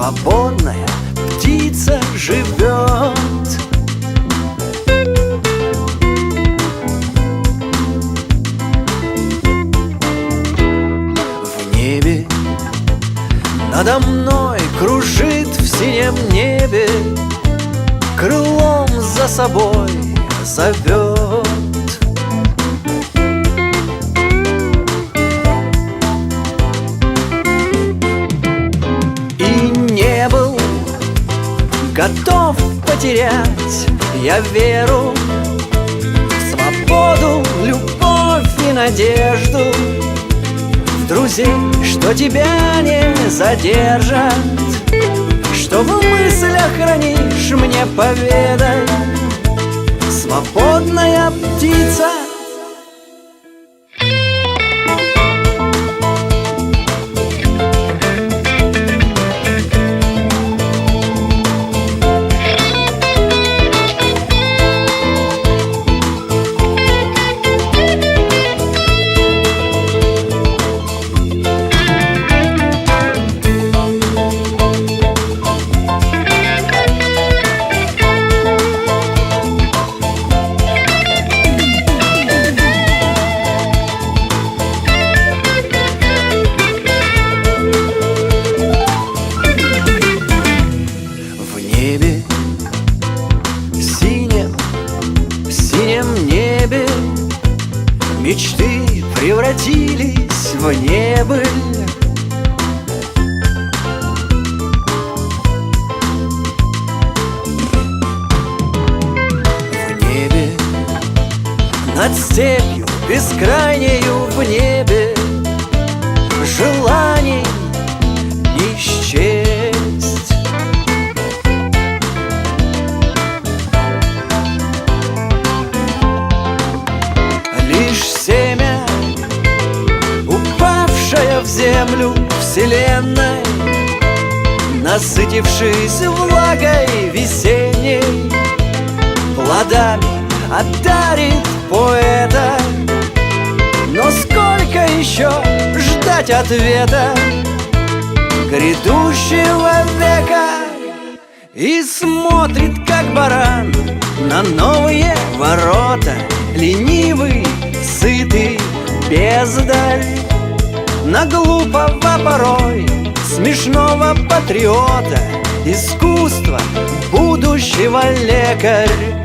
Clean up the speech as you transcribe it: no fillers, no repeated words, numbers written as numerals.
свободная птица живет. В небе надо мной кружит в синем небе, крылом за собой зовет. И не был готов потерять я веру в свободу, любовь и надежду, в друзей, что тебя не задержат, что в мыслях хранишь, мне поведай, свободная птица. В синем небе мечты превратились в небыль. В небе над степью бескрайнею, в небе желаний не счесть. Лишь семя, упавшее в землю вселенной, насытившись влагой весенней, плодами одарит поэта. Но сколько еще ждать ответа грядущего века? И смотрит, как баран, на новые ворота, ленивый, сытый, бездарь, на глупого порой смешного патриота, искусства будущего лекарь.